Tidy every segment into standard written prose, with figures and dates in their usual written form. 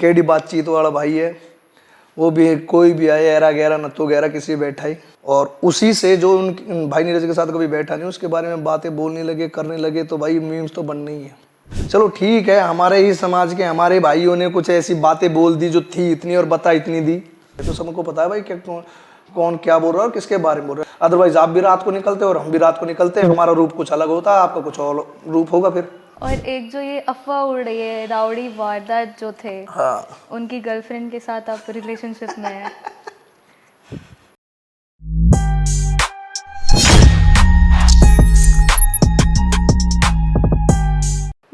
KD बातचीत वाला भाई है, वो भी कोई भी आए एरा गहरा न तो गहरा किसी बैठा ही, और उसी से जो उन भाई नीरज के साथ कभी बैठा नहीं उसके बारे में बातें बोलने लगे करने लगे तो भाई मीम्स तो बनने ही है। चलो ठीक है, हमारे ही समाज के हमारे भाइयों ने कुछ ऐसी बातें बोल दी जो थी इतनी और बता इतनी दी, तो सबको पता है भाई क्या कौन क्या बोल रहा है और किसके बारे में बोल रहा है। अदरवाइज आप भी रात को निकलते और हम भी रात को निकलते, हमारा रूप कुछ अलग होता है, आपका कुछ और रूप होगा फिर। और एक जो ये अफवाह उड़ रही है राउडी वारदात जो थे, हाँ, उनकी गर्लफ्रेंड के साथ आप रिलेशनशिप में हैं।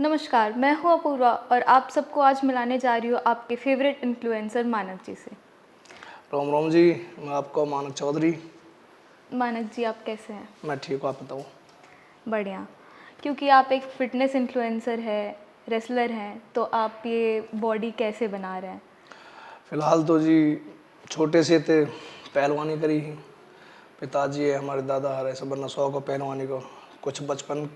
नमस्कार, मैं हूँ अपूर्वा और आप सबको आज मिलाने जा रही हूँ आपके फेवरेट इन्फ्लुएंसर मानक जी से। रोम रोम जी, मैं आपका मानक चौधरी। मानक जी, आप कैसे हैं? मैं ठीक हूँ, आप बताओ। बढ़िया। क्योंकि आप एक फ़िटनेस इन्फ्लुएंसर है, रेसलर हैं, तो आप ये बॉडी कैसे बना रहे हैं? फिलहाल तो जी छोटे से थे, पहलवानी करी ही। पिताजी है हमारे, दादा है, ऐसा बनना शौक हो पहलवानी को। कुछ बचपन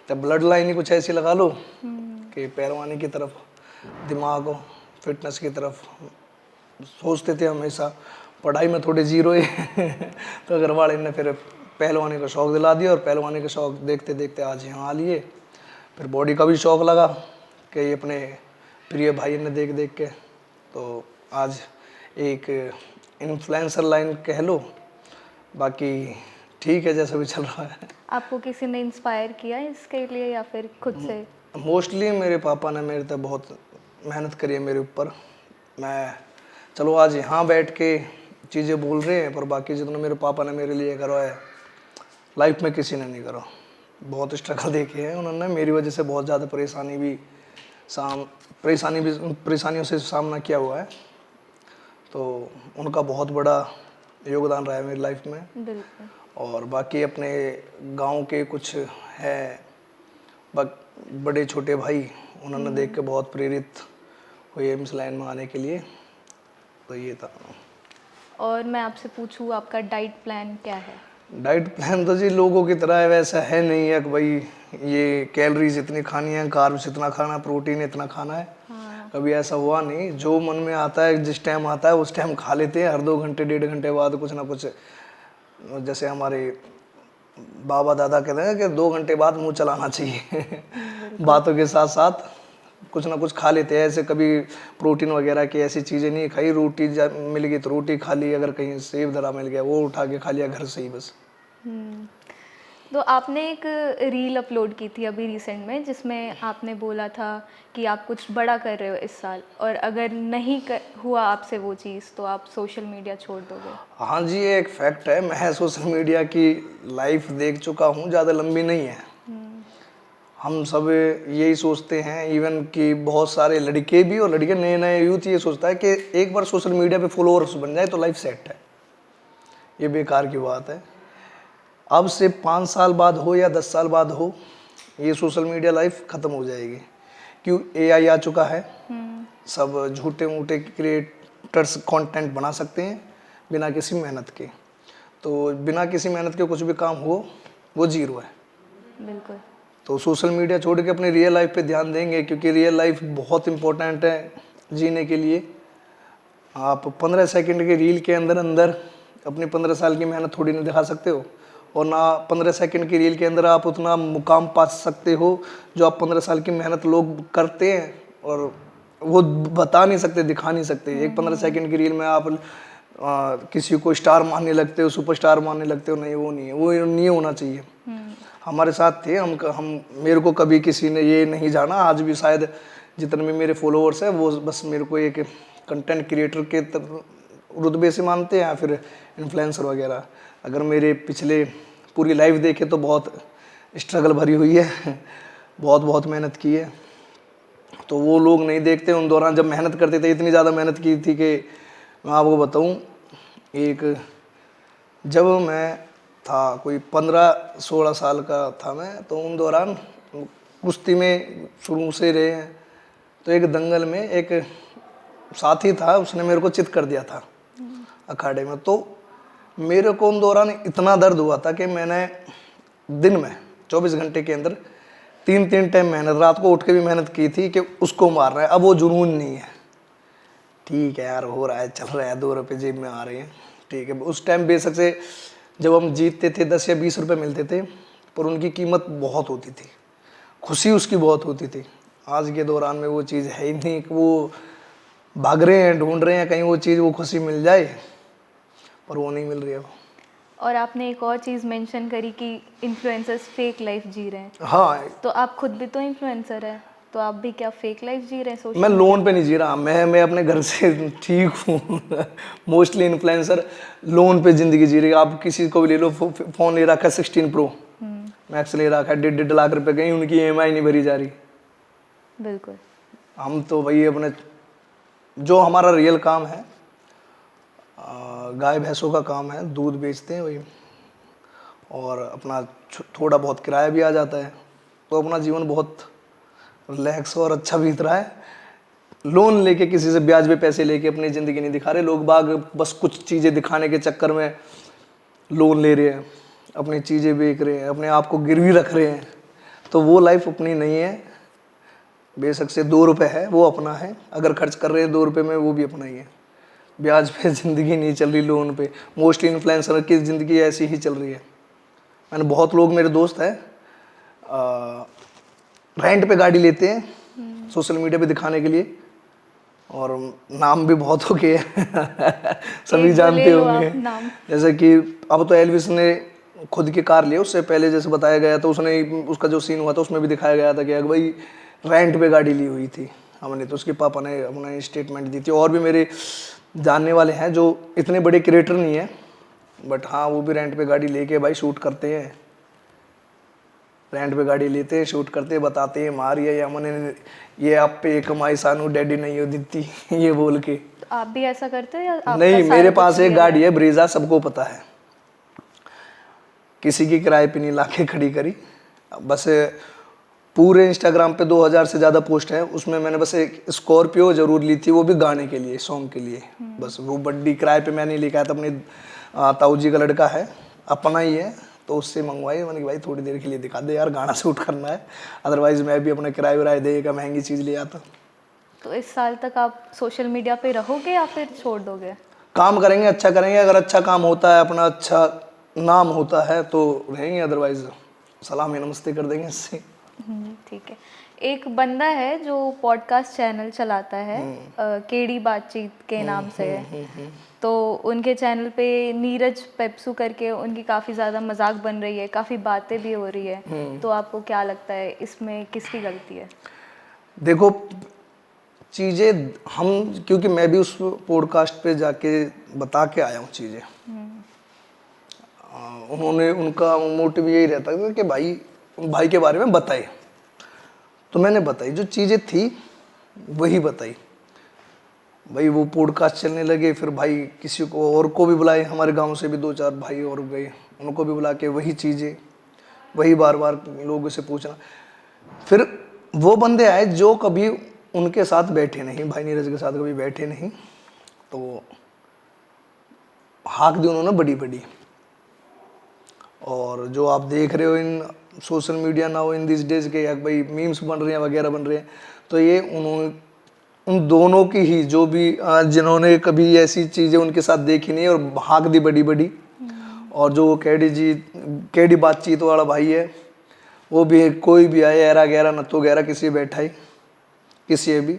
तब ब्लड लाइन ही कुछ ऐसी लगा लो कि पहलवानी की तरफ दिमाग हो, फिटनेस की तरफ सोचते थे हमेशा। पढ़ाई में थोड़े जीरो है तो घर वाले ने फिर पहलवानी का शौक़ दिला दिया और पहलवानी का शौक़ देखते देखते आज यहाँ आ लिए। फिर बॉडी का भी शौक़ लगा कि ये अपने प्रिय भाई ने देख देख के, तो आज एक इन्फ्लुएंसर लाइन कह लो, बाकी ठीक है जैसा भी चल रहा है। आपको किसी ने इंस्पायर किया इसके लिए या फिर खुद से? मोस्टली मेरे पापा ने मेरे तक बहुत मेहनत करी है मेरे ऊपर। मैं चलो आज यहाँ बैठ के चीज़ें बोल रहे हैं, पर बाकी जितना मेरे पापा ने मेरे लिए करा है लाइफ में किसी ने नहीं करा। बहुत स्ट्रगल देखे हैं उन्होंने, मेरी वजह से बहुत ज़्यादा परेशानियों से सामना किया हुआ है, तो उनका बहुत बड़ा योगदान रहा है मेरी लाइफ में। बिल्कुल। और बाकी अपने गांव के कुछ है बड़े छोटे भाई, उन्होंने देख के बहुत प्रेरित हुए इस लाइन में आने के लिए, तो ये था। और मैं आपसे पूछूं आपका डाइट प्लान क्या है? डाइट प्लान तो जी लोगों की तरह है, वैसा है नहीं है कि भाई ये कैलोरीज इतनी खानी है, कार्ब्स इतना खाना, प्रोटीन इतना खाना है। हाँ। कभी ऐसा हुआ नहीं, जो मन में आता है जिस टाइम आता है उस टाइम खा लेते हैं। हर 2 घंटे 1.5 घंटे बाद कुछ ना कुछ, जैसे हमारे बाबा दादा कहते हैं कि 2 घंटे बाद मुंह चलाना चाहिए बातों के साथ साथ कुछ ना कुछ खा लेते हैं। ऐसे कभी प्रोटीन वगैरह की ऐसी चीज़ें नहीं खाई। रोटी मिल गई तो रोटी खा ली, अगर कहीं सेब धरा मिल गया वो उठा के खा लिया घर से ही बस। तो आपने एक रील अपलोड की थी अभी रिसेंट में, जिसमें आपने बोला था कि आप कुछ बड़ा कर रहे हो इस साल, और अगर नहीं हुआ आपसे वो चीज़ तो आप सोशल मीडिया छोड़ दोगे। हाँ जी, ये एक फैक्ट है। मैं सोशल मीडिया की लाइफ देख चुका हूँ, ज़्यादा लंबी नहीं है। हम सब यही सोचते हैं, इवन कि बहुत सारे लड़के भी और लड़के नए नए यूथ ये सोचता है कि एक बार सोशल मीडिया पे फॉलोअर्स बन जाए तो लाइफ सेट है। ये बेकार की बात है। अब से 5 साल बाद हो या 10 साल बाद हो, ये सोशल मीडिया लाइफ ख़त्म हो जाएगी। क्यों? एआई आ चुका है, सब झूठे मूठे क्रिएटर्स कंटेंट बना सकते हैं बिना किसी मेहनत के। तो बिना किसी मेहनत के कुछ भी काम हो वो जीरो है। बिल्कुल। तो सोशल मीडिया छोड़ के अपनी रियल लाइफ पे ध्यान देंगे, क्योंकि रियल लाइफ बहुत इंपॉर्टेंट है जीने के लिए। आप 15 सेकंड के रील के अंदर अंदर अपनी 15 साल की मेहनत थोड़ी नहीं दिखा सकते हो, और ना 15 सेकंड की रील के अंदर आप उतना मुकाम पा सकते हो जो आप 15 साल की मेहनत लोग करते हैं और वो बता नहीं सकते, दिखा नहीं सकते। एक 15 सेकंड की रील में आप किसी को स्टार मानने लगते हो, सुपरस्टार मानने लगते हो। नहीं, वो नहीं है, वो नहीं होना चाहिए। हमारे साथ थे, हम मेरे को कभी किसी ने ये नहीं जाना, आज भी शायद जितने भी मेरे फॉलोअर्स हैं वो बस मेरे को एक कंटेंट क्रिएटर के रुतबे से मानते हैं या फिर इन्फ्लुएंसर वगैरह। अगर मेरे पिछले पूरी लाइफ देखे तो बहुत स्ट्रगल भरी हुई है बहुत बहुत मेहनत की है, तो वो लोग नहीं देखते। उन दौरान जब मेहनत करते थे, इतनी ज़्यादा मेहनत की थी कि मैं आपको बताऊं, जब मैं था कोई 15-16 साल का था मैं, तो उन दौरान कुश्ती में शुरू से रहे हैं। तो एक दंगल में एक साथी था, उसने मेरे को चित कर दिया था अखाड़े में। तो मेरे को उन दौरान इतना दर्द हुआ था कि मैंने दिन में 24 घंटे के अंदर 3-3 टाइम मेहनत, रात को उठ के भी मेहनत की थी कि उसको मारना है। अब वो जुनून नहीं है, ठीक है यार, हो रहा है, चल रहा है, 2 रुपये जेब में आ रहे हैं, ठीक है। उस टाइम बेशक से जब हम जीतते थे 10 या 20 रुपये मिलते थे, पर उनकी कीमत बहुत होती थी, खुशी उसकी बहुत होती थी। आज के दौरान में वो चीज़ है ही नहीं कि वो भाग रहे हैं, ढूंढ रहे हैं कहीं वो चीज़, वो खुशी मिल जाए, पर वो नहीं मिल रही है। और आपने एक और चीज़ मेंशन करी कि इन्फ्लुएंसर्स फेक लाइफ जी रहे हैं, हाँ, तो आप खुद भी तो इन्फ्लुएंसर हैं, तो आप भी क्या फेक लाइफ जी रहे हैं सोशल मैं मीडिया लोन पे नहीं जी रहा, मैं अपने घर से ठीक हूँ। मोस्टली इन्फ्लुएंसर लोन पे ज़िंदगी जी रही है। आप किसी को भी ले लो, फ़ोन ले रखा है 16 प्रो मैक्स ले रखा है, 1.5 लाख रुपए, कहीं उनकी EMI नहीं भरी जा रही। बिल्कुल। हम तो भाई अपने जो हमारा रियल काम है, गाय भैंसों का काम है, दूध बेचते हैं वही, और अपना थोड़ा बहुत किराया भी आ जाता है, तो अपना जीवन बहुत रिलैक्स और अच्छा बीत रहा है। लोन लेके, किसी से ब्याज पे पैसे लेके अपनी ज़िंदगी नहीं दिखा रहे लोग बाग, बस कुछ चीज़ें दिखाने के चक्कर में लोन ले रहे हैं, अपनी चीज़ें बेच रहे हैं, अपने आप को गिरवी रख रहे हैं, तो वो लाइफ अपनी नहीं है। बेशक से 2 रुपये है वो अपना है, अगर खर्च कर रहे हैं 2 रुपये में, वो भी अपना ही है। ब्याज पे ज़िंदगी नहीं चल रही, लोन पे। मोस्टली इन्फ्लुएंसर की ज़िंदगी ऐसी ही चल रही है। मैंने बहुत लोग, मेरे दोस्त हैं, रेंट पे गाड़ी लेते हैं सोशल मीडिया पे दिखाने के लिए, और नाम भी बहुत हो गए हैं। सभी एक दो जानते ले लो होंगे, आप नाम। जैसे कि अब तो एल्विस ने खुद की कार ली, उससे पहले जैसे बताया गया था, उसने, उसका जो सीन हुआ था उसमें भी दिखाया गया था कि भाई रेंट पे गाड़ी ली हुई थी हमने, तो उसके पापा ने अपना स्टेटमेंट दी थी। और भी मेरे जानने वाले हैं जो इतने बड़े क्रिएटर नहीं है, बट हाँ वो भी रेंट पे गाड़ी लेके भाई शूट करते हैं, रेंट पे गाड़ी लेते हैं, शूट करते हैं, बताते हैं मार या मैंने ये आप पे कमाई सानू डैडी नहीं हो देती। ये बोल के। तो आप भी ऐसा करते हो या आपका नहीं, सारा मेरे कुछ पास एक रियल गाड़ी है ब्रीजा, सबको पता है, किसी की किराए पे नहीं लाके खड़ी करी। बस पूरे इंस्टाग्राम पे 2000 से ज़्यादा पोस्ट है, उसमें मैंने बस एक स्कॉर्पियो जरूर ली थी, वो भी गाने के लिए, सॉन्ग के लिए। बस वो बड्डी किराए पे मैं नहीं लेके आया था, अपने ताऊ जी का लड़का है, अपना ही है, तो उससे मंगवाई। मैंने कि भाई थोड़ी देर के लिए दिखा दे यार, गाना शूट करना है, अदरवाइज मैं भी अपने किराए विराए देगा महंगी चीज़ ले आता। तो इस साल तक आप सोशल मीडिया पे रहोगे या फिर छोड़ दोगे? काम करेंगे, अच्छा करेंगे, अगर अच्छा काम होता है, अपना अच्छा नाम होता है तो रहेंगे, अदरवाइज सलाम नमस्ते कर देंगे इससे। ठीक है। एक बंदा है जो पॉडकास्ट चैनल चलाता है, केडी बातचीत के नाम से है, तो उनके चैनल पे नीरज पेप्सू करके उनकी काफ़ी ज़्यादा मजाक बन रही है, काफ़ी बातें भी हो रही है, तो आपको क्या लगता है इसमें किसकी गलती है? देखो चीज़ें हम, क्योंकि मैं भी उस पॉडकास्ट पे जाके बता के आया हूँ चीज़ें, उन्होंने, उनका मोटिव यही रहता था कि भाई के बारे में बताए, तो मैंने बताई, जो चीज़ें थी वही बताई। भाई वो पॉडकास्ट चलने लगे, फिर भाई किसी को और को भी बुलाए, हमारे गांव से भी 2-4 भाई और गए, उनको भी बुला के वही चीज़ें, वही बार बार लोगों से पूछना। फिर वो बंदे आए जो कभी उनके साथ बैठे नहीं, भाई नीरज के साथ कभी बैठे नहीं, तो हाँक दी उन्होंने बड़ी बड़ी। और जो आप देख रहे हो in social media now in this days के, भाई मीम्स बन रहे हैं वगैरह बन रहे हैं, तो ये उन्होंने, उन दोनों की ही, जो भी जिन्होंने कभी ऐसी चीज़ें उनके साथ देखी नहीं और हाँक दी बड़ी बड़ी, और जो केडी बातचीत वाला भाई है, वो भी कोई भी आए, एरा गहरा नत्थो गहरा, किसी बैठा ही, किसी भी,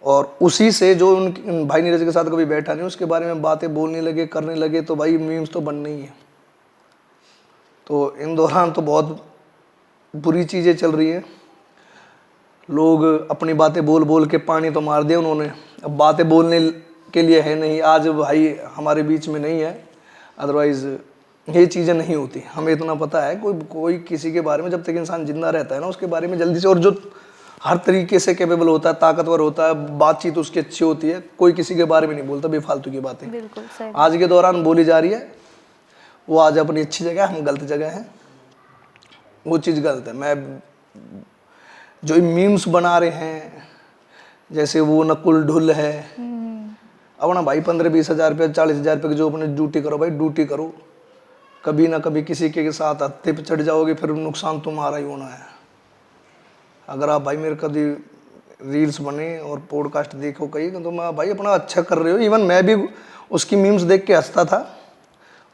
और उसी से जो उन भाई नीरज के साथ कभी बैठा नहीं, उसके बारे में बातें बोलने लगे, करने लगे, तो भाई मीम्स तो बनने ही है। तो इन दौरान तो बहुत बुरी चीज़ें चल रही हैं, लोग अपनी बातें बोल बोल के पानी तो मार दिया उन्होंने, अब बातें बोलने के लिए है नहीं, आज भाई हमारे बीच में नहीं है, अदरवाइज़ ये चीज़ें नहीं होती। हमें इतना पता है, कोई किसी के बारे में, जब तक इंसान जिंदा रहता है ना, उसके बारे में जल्दी से, और जो हर तरीके से कैपेबल होता है, ताकतवर होता है, बातचीत उसकी अच्छी होती है, कोई किसी के बारे में नहीं बोलता बेफालतू की बातें। बिल्कुल सही। आज के दौरान बोली जा रही है, वो आज अपनी अच्छी जगह, हम गलत जगह हैं, वो चीज़ गलत है। मैं जो मीम्स बना रहे हैं, जैसे वो नकुल ढुल है, अपना भाई 15-20 हज़ार रुपये, 40 हज़ार रुपये की जो अपने ड्यूटी करो, भाई ड्यूटी करो, कभी ना कभी किसी के साथ हत्थे पे चढ़ जाओगे, फिर नुकसान तुम्हारा ही होना है। अगर आप भाई मेरे कभी रील्स बने और पॉडकास्ट देखो कई, तो मैं भाई अपना अच्छा कर रहे हो। इवन मैं भी उसकी मीम्स देख के हंसता था,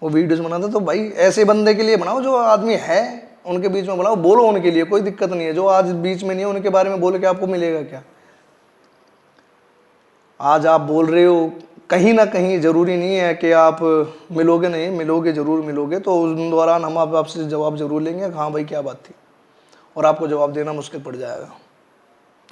वो वीडियोस बनाता। तो भाई ऐसे बंदे के लिए बनाओ, जो आदमी है उनके बीच में बनाओ, बोलो उनके लिए, कोई दिक्कत नहीं है। जो आज बीच में नहीं है उनके बारे में बोल के आपको मिलेगा क्या? आज आप बोल रहे हो कहीं ना कहीं, जरूरी नहीं है कि आप मिलोगे, नहीं मिलोगे, जरूर मिलोगे। तो उस दौरान हम आपसे जवाब जरूर लेंगे, हाँ भाई क्या बात थी, और आपको जवाब देना मुश्किल पड़ जाएगा।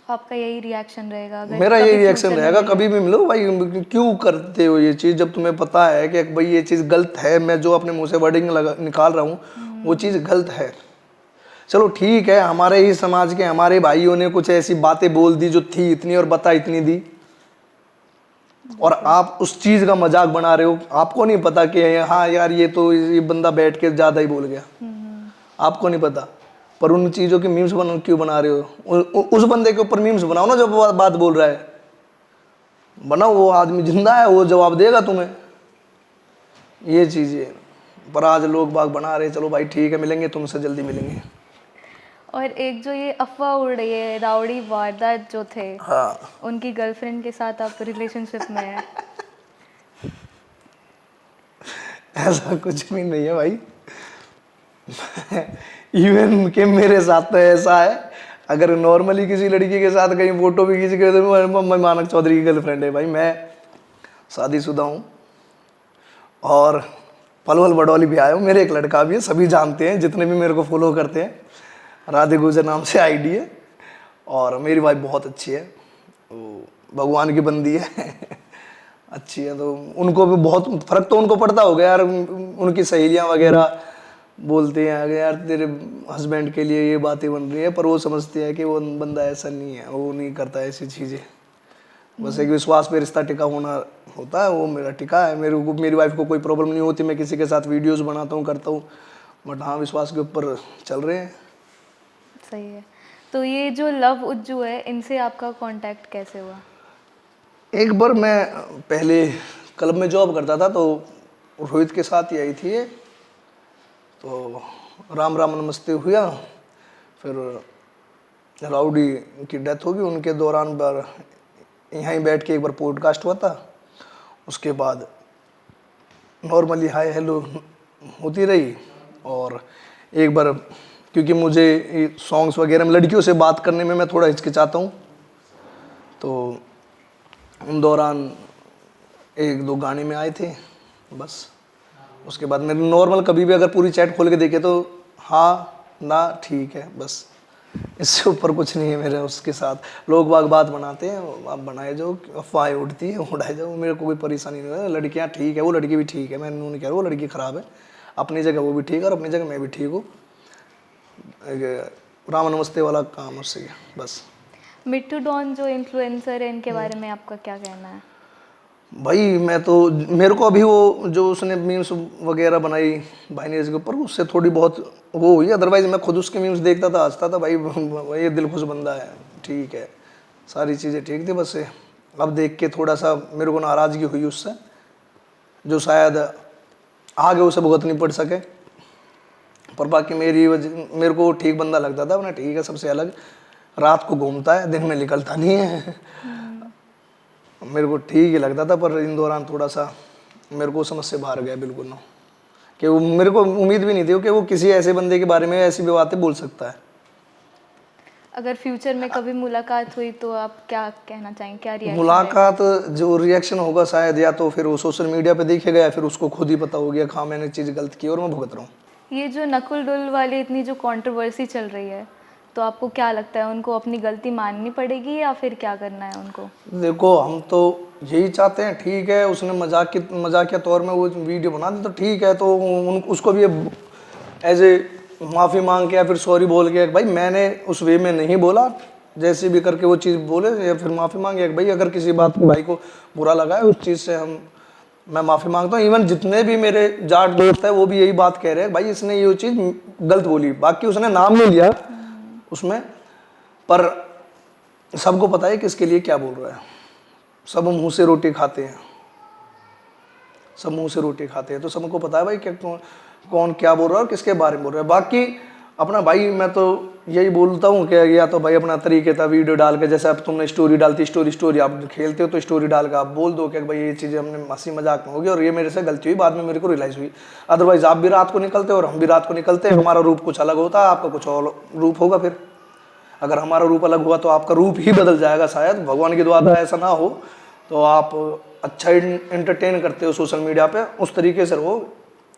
आपका यही रिएक्शन रहेगा अगर मेरा कभी यही रिएक्शन फ्यूचर में रहेगा, मिले? कभी भी मिलो भाई, क्यों करते हो ये चीज़, जब तुम्हें पता है कि भाई ये चीज़ गलत है, मैं जो अपने मुंह से वर्डिंग निकाल रहा हूँ वो चीज़ गलत है। चलो ठीक है, हमारे ही समाज के हमारे भाइयों ने कुछ ऐसी बातें बोल दी जो थी इतनी और बता इतनी दी, और आप उस चीज़ का मजाक बना रहे हो। आपको नहीं पता कि हाँ यार ये तो ये बंदा बैठ के ज़्यादा ही बोल गया, आपको नहीं पता। पर उन चीज़ों की मीम्स क्यों बना रहे हो? उस बंदे के ऊपर मीम्स बनाओ ना जो बात बोल रहा है, बनाओ, वो आदमी जिंदा है, वो जवाब देगा तुम्हें। ये चीज़ें पर आज लोग बाग बना रहे, चलो भाई ठीक है मिलेंगे तुमसे, जल्दी मिलेंगे। और एक जो ये अफवाह उड़ रही है, राउडी वारदात जो थे, हाँ, उनकी गर्लफ्रेंड के साथ आप रिलेशनशिप में हैं? ऐसा कुछ भी नहीं है भाई। इवन के मेरे साथ तो ऐसा है, अगर नॉर्मली किसी लड़की के साथ कहीं फोटो भी खींच के तो मैं मानक चौधरी की गर्लफ्रेंड है भाई। मैं शादीशुदा हूँ और पलवल बडौली भी आया हूँ। मेरे एक लड़का भी है, सभी जानते हैं जितने भी मेरे को फॉलो करते हैं, राधे गुजर नाम से आईडी है। और मेरी वाइफ बहुत अच्छी है, वो भगवान की बंदी है। अच्छी है, तो उनको भी बहुत फर्क तो उनको पड़ता होगा यार। उनकी सहेलियां वगैरह बोलते हैं अगर यार तेरे हस्बैंड के लिए ये बातें बन रही है, पर वो समझते हैं कि वो बंदा ऐसा नहीं है, वो नहीं करता ऐसी चीज़ें। बस एक विश्वास पे रिश्ता टिका होना होता है, वो मेरा टिका है। मेरी वाइफ को कोई प्रॉब्लम नहीं होती, मैं किसी के साथ वीडियोस बनाता हूँ, करता हूँ, बट हाँ विश्वास के ऊपर चल रहे हैं। सही है। तो ये जो लव उज्जू है, इनसे आपका कांटेक्ट कैसे हुआ? एक बार मैं पहले क्लब में जॉब करता था, तो रोहित के साथ ही आई थी ये, तो राम राम नमस्ते हुआ। फिर राउडी की डेथ होगी, उनके दौरान बार यहाँ ही बैठ के एक बार पॉडकास्ट हुआ था। उसके बाद नॉर्मली हाय हेलो होती रही। और एक बार क्योंकि मुझे सॉन्ग्स वगैरह में लड़कियों से बात करने में मैं थोड़ा हिचकिचाता हूँ, तो उन दौरान एक दो गाने में आए थे बस। उसके बाद मेरे नॉर्मल कभी भी अगर पूरी चैट खोल के देखे तो हाँ ना ठीक है, बस इससे ऊपर कुछ नहीं है मेरे उसके साथ। लोग बात बनाते हैं, आप बनाए जाओ, अफवाहें उड़ती है उड़ाए जाओ, मेरे को कोई परेशानी नहीं है। लड़कियाँ ठीक है, वो लड़की भी ठीक है, मैं नहीं कह रहा वो लड़की ख़राब है, अपनी जगह वो भी ठीक है और अपनी जगह मैं भी ठीक हूँ। राम नमस्ते वाला काम उससे बस। मिट्टू डॉन जो इन्फ्लुएंसर है, इनके बारे में आपका क्या कहना है? भाई मैं तो, मेरे को अभी वो जो उसने मीम्स वगैरह बनाई भाईनेज के ऊपर, उससे थोड़ी बहुत वो हुई, अदरवाइज मैं खुद उसके मीम्स देखता था, हंसता था भाई, ये दिल खुश बंदा है, ठीक है, सारी चीज़ें ठीक थी। बस अब देख के थोड़ा सा मेरे को नाराज़गी हुई उससे, जो शायद आगे उसे भुगतनी पड़ सके। पर बाकी मेरे को ठीक बंदा लगता था अपना, ठीक है, सबसे अलग, रात को घूमता है, दिन में निकलता नहीं है। मेरे को ठीक ही लगता था, पर इन दौरान थोड़ा सा मेरे को समझ से बाहर गया बिल्कुल ना, कि वो मेरे को उम्मीद भी नहीं थी कि वो किसी ऐसे बंदे के बारे में ऐसी भी बातें बोल सकता है। अगर फ्यूचर में कभी मुलाकात हुई तो आप क्या कहना चाहेंगे, क्या रिएक्शन? मुलाकात जो रिएक्शन होगा शायद, या तो फिर वो सोशल मीडिया पे देखेगा या फिर उसको खुद ही पता हो गया हाँ मैंने चीज़ गलत की और मैं भुगत रहा हूँ। ये जो नकुल डुल वाली इतनी जो कंट्रोवर्सी चल रही है, तो आपको क्या लगता है, उनको अपनी गलती माननी पड़ेगी या फिर क्या करना है उनको? देखो हम तो यही चाहते हैं, ठीक है उसने मजाकिया तौर में वो वीडियो बना दी तो ठीक है, तो उसको भी एज ए माफ़ी मांग के या फिर सॉरी बोल के भाई मैंने उस वे में नहीं बोला, जैसे भी करके वो चीज़ बोले, या फिर माफ़ी मांगे भाई अगर किसी बात भाई को बुरा लगा है उस चीज़ से मैं माफ़ी मांगता हूँ। इवन जितने भी मेरे जाट दोस्त हैं वो भी यही बात कह रहे हैं भाई इसने ये चीज़ गलत बोली, बाकी उसने नाम नहीं लिया उसमें, पर सबको पता है किसके लिए क्या बोल रहा है। सब मुंह से रोटी खाते हैं, सब मुंह से रोटी खाते हैं, तो सबको पता है भाई क्या कौन क्या बोल रहा है और किसके बारे में बोल रहा है। बाकी अपना भाई मैं तो यही बोलता हूँ कि या तो भाई अपना तरीके था वीडियो डाल के, जैसे अब तुमने स्टोरी डालती, स्टोरी आप खेलते हो तो स्टोरी डाल के आप बोल दो कि भाई ये चीज़ें हमने हंसी मजाक में होगी और ये मेरे से गलती हुई, बाद में मेरे को रियलाइज़ हुई। अदरवाइज आप भी रात को निकलते हो और हम भी रात को निकलते हैं, हमारा रूप कुछ अलग होता है, आपका कुछ और रूप होगा। फिर अगर हमारा रूप अलग हुआ तो आपका रूप ही बदल जाएगा शायद, भगवान की दुआ ऐसा ना हो। तो आप अच्छा इंटरटेन करते हो सोशल मीडिया पे, उस तरीके से रहो,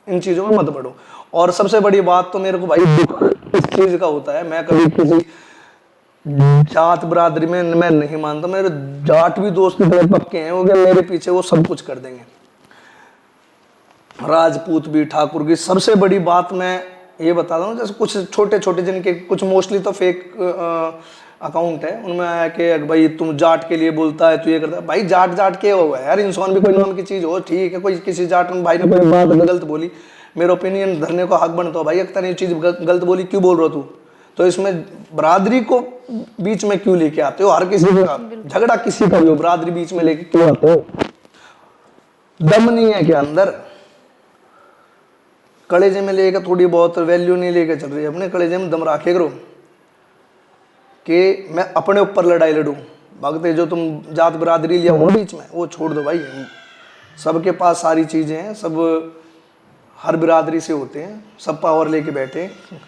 इन चीज़ों में मत बढ़ो। और सबसे बड़ी बात तो मेरे को भाई दुख इस चीज़ का होता है, मैं कभी किसी जात बिरादरी में मैं नहीं मानता, मेरे जाट भी दोस्त बड़े पक्के हैं, वो मेरे पीछे वो सब कुछ कर देंगे, राजपूत भी, ठाकुर की। सबसे बड़ी बात मैं ये बता दूं, जैसे कुछ छोटे छोटे जिनके कुछ मोस्टली तो फेक अकाउंट है, उनमें आया कि भाई तुम जाट के लिए बोलता है, तू ये करता है। भाई जाट जाट के होगा यार, इंसान भी कोई नाम की चीज़ हो, ठीक है। कोई किसी जाट में भाई ने कोई बात गलत बोली, मेरा ओपिनियन धरने को हक बनता हो भाई, एक तरह चीज़ गलत बोली, क्यों बोल रहे हो तू? तो इसमें बरादरी को बीच में क्यों लेके आते हो? हर किसी का झगड़ा किसी का भी हो, बरादरी बीच में लेके क्यों आते हो? दम नहीं है क्या अंदर? कलेजे में लेके थोड़ी बहुत वैल्यू नहीं लेके चल रही है, अपने कलेजे में दम रखे करो कि मैं अपने ऊपर लड़ाई लड़ूं। भागते जो तुम जात बरादरी लिया हो बीच में, वो छोड़ दो भाई। सबके पास सारी चीज़ें हैं, सब हर बिरादरी से होते हैं, सब पावर लेके बैठे हैं।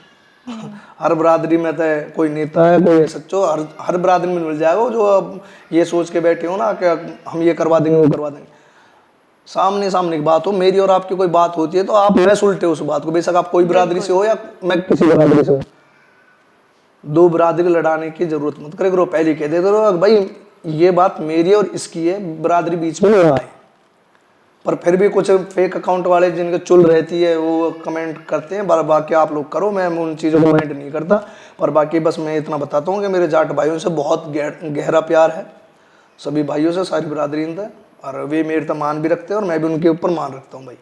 हर बिरादरी में तो कोई नेता है, कोई सच्चो, हर बिरादरी में मिल जाएगा। जो अब ये सोच के बैठे हो ना कि हम ये करवा देंगे, वो करवा देंगे, सामने सामने की बात हो, मेरी और आपकी कोई बात होती है तो आप मैं सुलटे उस बात को, बेशक आप कोई बिरादरी से हो या मैं किसी बिरादरी से हो। दो बिरादरी लड़ाने की जरूरत मत करे करो, पहले कह दे दो भाई ये बात मेरी और इसकी है, बिरादरी बीच में नहीं आए। पर फिर भी कुछ फेक अकाउंट वाले जिनके चुल रहती है वो कमेंट करते हैं, बाकी आप लोग करो, मैं उन चीज़ों को कमेंट नहीं करता। पर बाकी बस मैं इतना बताता हूँ कि मेरे जाट भाइयों से बहुत गहरा प्यार है, सभी भाइयों से, सारी बिरादरी से, और वे मेरे तो मान भी रखते हैं और मैं भी उनके ऊपर मान रखता हूँ भाई,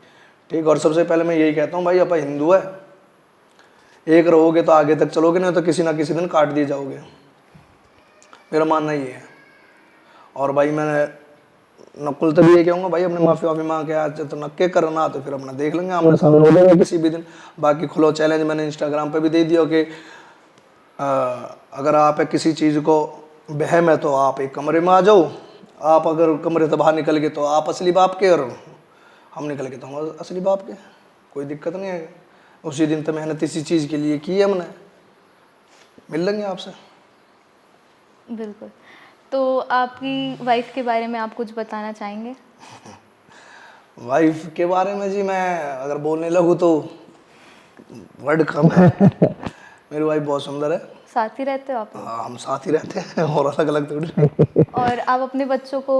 ठीक। और सबसे पहले मैं यही कहता हूँ भाई, आप हिंदू है, एक रहोगे तो आगे तक चलोगे, नहीं तो किसी ना किसी दिन काट दिए जाओगे, मेरा मानना ये है। और भाई मैं नकुल तभी ये कहूँगा भाई, अपने माफ़ी वाफ़ी मांग के आज तो नक्के करना, तो फिर अपना देख लेंगे, आमने सामने हो जाएंगे किसी भी दिन। बाकी खुलो चैलेंज मैंने इंस्टाग्राम पे भी दे दिया कि अगर आप किसी चीज़ को बहम है तो आप एक कमरे में आ जाओ, आप अगर कमरे से बाहर निकल गए तो आप असली बाप के, और हम निकल गए तो हम असली बाप के, कोई दिक्कत नहीं है। उसी दिन तो मेहनत इसी चीज़ के लिए की है हमने। मिल लेंगे आपसे। बिल्कुल। तो आपकी वाइफ के बारे में आप कुछ बताना चाहेंगे? वाइफ के बारे में जी मैं अगर बोलने लगूँ तो वर्ड कम है। मेरी वाइफ बहुत सुंदर है। साथ ही रहते हो आप लोग? हम साथ ही रहते हैं और अलग अलग थोड़ी। और आप अपने बच्चों को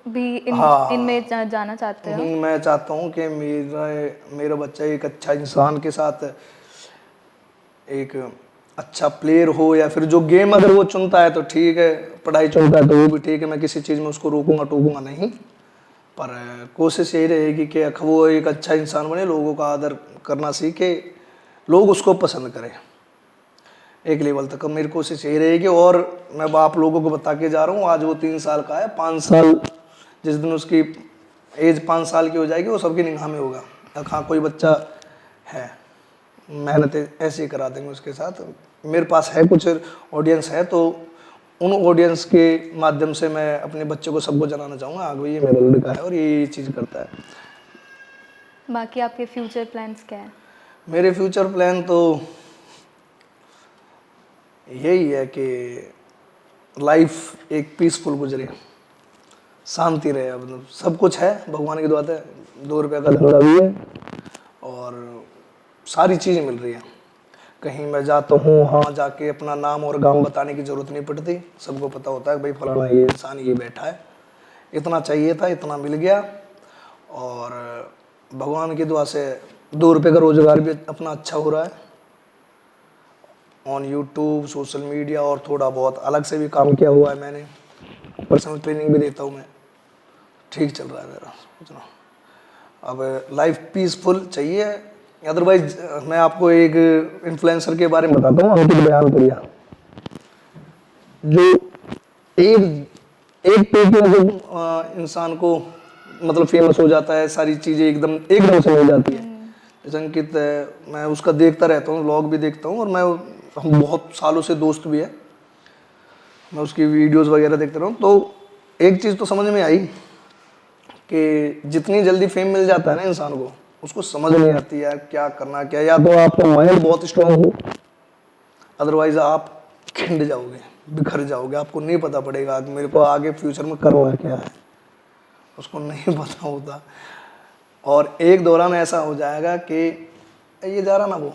भी इनमें जाना चाहते हो? मैं चाहता हूँ कि मेरा बच्चा एक अच्छा इंसान के साथ एक अच्छा प्लेयर हो, या फिर जो गेम अगर वो चुनता है तो ठीक है, पढ़ाई चुनता है तो वो भी ठीक है, मैं किसी चीज़ में उसको रोकूंगा टोकूंगा नहीं। पर कोशिश यही रहेगी कि वो एक अच्छा इंसान बने, लोगों का आदर करना सीखे, लोग उसको पसंद करें, एक लेवल तक मेरी कोशिश यही रहेगी। और मैं आप लोगों को बता के जा रहा हूँ, आज वो 3 साल का है, 5 साल जिस दिन उसकी एज 5 साल की हो जाएगी वो सबकी निगाह में होगा। हाँ कोई बच्चा है, मेहनत ऐसे ही करा देंगे उसके साथ। मेरे पास है कुछ ऑडियंस है, तो उन ऑडियंस के माध्यम से मैं अपने बच्चे को सबको जनाना चाहूँगा, आगे ये मेरा लड़का है और ये चीज़ करता है। बाकी आपके फ्यूचर प्लान्स क्या है? मेरे फ्यूचर प्लान तो यही है कि लाइफ एक पीसफुल गुजरे, शांति रहे। अब सब कुछ है, भगवान की दुआ है, 2 रुपये का धंधा भी है और सारी चीज़ें मिल रही हैं। कहीं मैं जाता हूँ, हाँ जाके अपना नाम और गांव बताने की ज़रूरत नहीं पड़ती, सबको पता होता है भाई फलाना ये इंसान ये बैठा है। इतना चाहिए था, इतना मिल गया, और भगवान की दुआ से 2 रुपये का रोज़गार भी अपना अच्छा हो रहा है ऑन यूट्यूब, सोशल मीडिया, और थोड़ा बहुत अलग से भी काम किया हुआ है मैंने, पर्सनल ट्रेनिंग भी देता हूँ मैं, ठीक चल रहा है मेरा सोचना। अब लाइफ पीसफुल चाहिए। अदरवाइज मैं आपको एक इन्फ्लुएंसर के बारे में बताता हूँ, अंकित बयानपुरिया, जो एक पेज में जो इंसान को मतलब फेमस हो जाता है, सारी चीज़ें एकदम से मिल जाती है, जैसे अंकित है, मैं उसका देखता रहता हूँ, व्लॉग भी देखता हूँ, और हम बहुत सालों से दोस्त भी है, मैं उसकी वीडियोस वगैरह देखता रहूँ। तो एक चीज़ तो समझ में आई कि जितनी जल्दी फेम मिल जाता है ना इंसान को, उसको समझ नहीं आती है क्या करना क्या। या तो आपका माइंड बहुत स्ट्रांग हो, अदरवाइज आप खिंड जाओगे, बिखर जाओगे, आपको नहीं पता पड़ेगा कि मेरे को आगे फ्यूचर में करना क्या है, उसको नहीं पता होता। और एक दौरान ऐसा हो जाएगा कि ये जा रहा ना वो,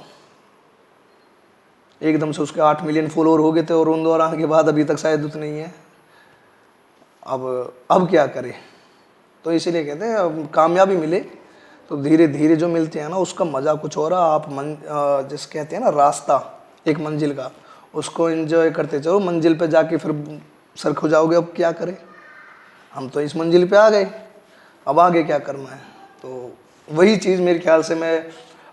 एकदम से उसके 8 मिलियन फॉलोअर हो गए थे, और उन दौरान के बाद अभी तक शायद उतने ही है। अब क्या करें। तो इसीलिए कहते हैं अब कामयाबी मिले तो धीरे धीरे जो मिलते हैं ना, उसका मज़ा कुछ हो रहा। आप जिस कहते हैं ना रास्ता एक मंजिल का, उसको एंजॉय करते चलो, मंजिल पे जाके फिर सर खो जाओगे। अब क्या करें, हम तो इस मंजिल पे आ गए, अब आगे क्या करना है। तो वही चीज़ मेरे ख्याल से मैं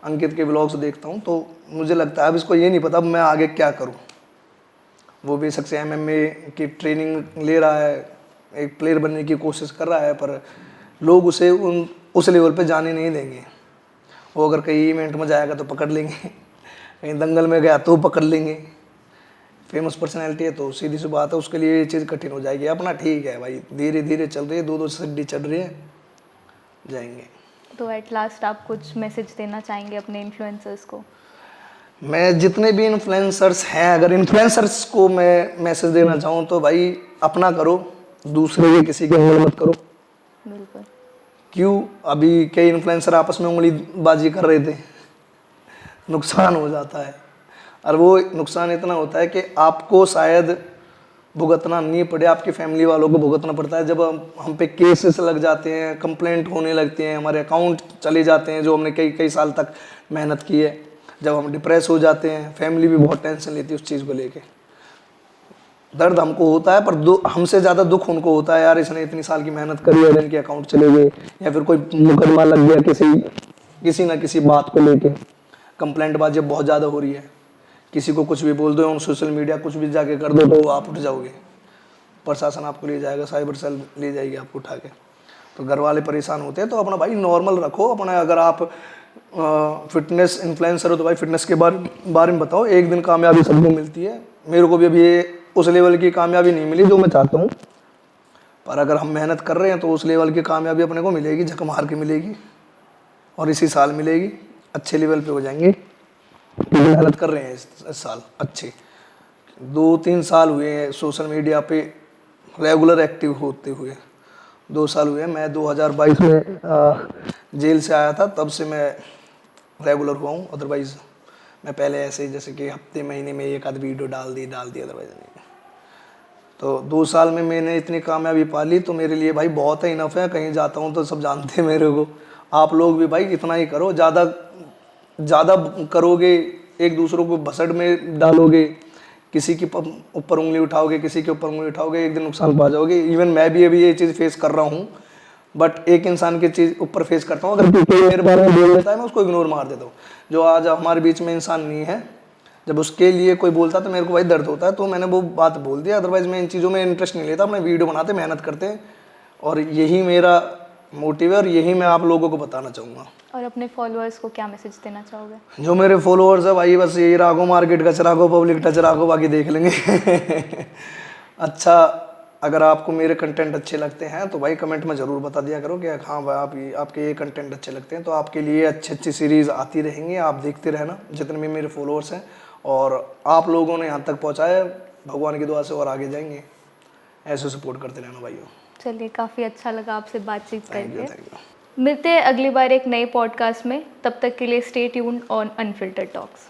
अंकित के ब्लॉग्स देखता हूँ, तो मुझे लगता है अब इसको ये नहीं पता अब मैं आगे क्या करूँ। वो बेशक से MMA की ट्रेनिंग ले रहा है, एक प्लेयर बनने की कोशिश कर रहा है, पर लोग उसे उस लेवल पे जाने नहीं देंगे। वो अगर कहीं इवेंट में जाएगा तो पकड़ लेंगे, कहीं दंगल में गया तो पकड़ लेंगे। फेमस पर्सनैलिटी है तो सीधी सी बात है, उसके लिए ये चीज़ कठिन हो जाएगी। अपना ठीक है भाई, धीरे धीरे चल रही है, दो सीढ़ी चढ़ रही है, जाएंगे। तो एट लास्ट आप कुछ मैसेज देना चाहेंगे अपने इन्फ्लुएंसर्स को? मैं जितने भी इन्फ्लुएंसर्स हैं, अगर इन्फ्लुएंसर्स को मैं मैसेज देना चाहूँ तो भाई अपना करो, दूसरे के किसी के उंगली मत करो। बिल्कुल। क्यों, अभी कई इन्फ्लुएंसर आपस में उंगली बाजी कर रहे थे, नुकसान हो जाता है। और वो नुकसान इतना होता है कि आपको शायद भुगतना नहीं पड़े, आपकी फैमिली वालों को भुगतना पड़ता है। जब हम पे केसेस लग जाते हैं, कंप्लेंट होने लगती हैं, हमारे अकाउंट चले जाते हैं जो हमने कई कई साल तक मेहनत की है, जब हम डिप्रेस हो जाते हैं, फैमिली भी बहुत टेंशन लेती है उस चीज़ को लेके। दर्द हमको होता है, पर हमसे ज़्यादा दुख उनको होता है, यार इसने इतनी साल की मेहनत करी और इनके अकाउंट चले गए, या फिर कोई मुकदमा लग गया किसी ना किसी बात को लेके। कंप्लेंट बाजी अब बहुत ज़्यादा हो रही है, किसी को कुछ भी बोल दो, सोशल मीडिया कुछ भी जाके कर दो तो आप उठ जाओगे, प्रशासन आपको ले जाएगा, साइबर सेल ले जाएगी आपको उठा के। तो घर वाले परेशान होते हैं। तो अपना भाई नॉर्मल रखो अपना। अगर आप फिटनेस इन्फ्लुएंसर हो तो भाई फिटनेस के बारे में बताओ। एक दिन कामयाबी सबको मिलती है, मेरे को भी अभी उस लेवल की कामयाबी नहीं मिली जो मैं चाहता हूँ, पर अगर हम मेहनत कर रहे हैं तो उस लेवल की कामयाबी अपने को मिलेगी, झक मार के मिलेगी, और इसी साल मिलेगी, अच्छे लेवल पे हो जाएंगे। मेहनत कर रहे हैं इस साल अच्छे 2-3 साल हुए हैं सोशल मीडिया पे रेगुलर एक्टिव होते हुए, 2 साल हुए हैं। मैं 2022 में जेल से आया था, तब से मैं रेगुलर हुआ हूँ। अदरवाइज़ मैं पहले ऐसे ही जैसे कि हफ्ते महीने में एक आध वीडियो डाल दी अदरवाइज नहीं। तो 2 साल में मैंने इतनी कामयाबी पा ली तो मेरे लिए भाई बहुत है, इनफ है। कहीं जाता हूँ तो सब जानते हैं मेरे को। आप लोग भी भाई इतना ही करो, ज़्यादा करोगे, एक दूसरों को भसड़ में डालोगे, किसी के ऊपर उंगली उठाओगे, किसी के ऊपर उंगली उठाओगे, एक दिन नुकसान पा जाओगे। इवन मैं भी अभी ये चीज़ फेस कर रहा हूँ, बट एक इंसान की चीज़ ऊपर फेस करता हूँ। अगर कोई मेरे बारे में बोल देता है मैं उसको इग्नोर मार देता हूँ। जो आज हमारे बीच में इंसान नहीं है, जब उसके लिए कोई बोलता है तो मेरे को भाई दर्द होता है, तो मैंने वो बात बोल दिया। अदरवाइज़ मैं इन चीज़ों में इंटरेस्ट नहीं लेता। अपने वीडियो बनाते, मेहनत करते, और यही मेरा मोटिव है और यही मैं आप लोगों को बताना चाहूँगा। और अपने फॉलोअर्स को क्या मैसेज देना चाहोगे? जो मेरे फॉलोअर्स है भाई, बस यही राखो, मार्केट का चराखो, पब्लिक टच राखो, बाकी देख लेंगे। अच्छा, अगर आपको मेरे कंटेंट अच्छे लगते हैं तो भाई कमेंट में ज़रूर बता दिया करो कि हाँ भाई आपके ये कंटेंट अच्छे लगते हैं। तो आपके लिए अच्छी सीरीज़ आती रहेंगी, आप देखते रहना जितने भी मेरे फॉलोअर्स हैं। और आप लोगों ने यहाँ तक पहुँचाया, भगवान की दुआ से और आगे जाएंगे। ऐसे सपोर्ट करते रहना भाइयों। चलिए, काफ़ी अच्छा लगा आपसे बातचीत करके। Thank you. मिलते हैं अगली बार एक नए पॉडकास्ट में। तब तक के लिए stay tuned on unfiltered talks.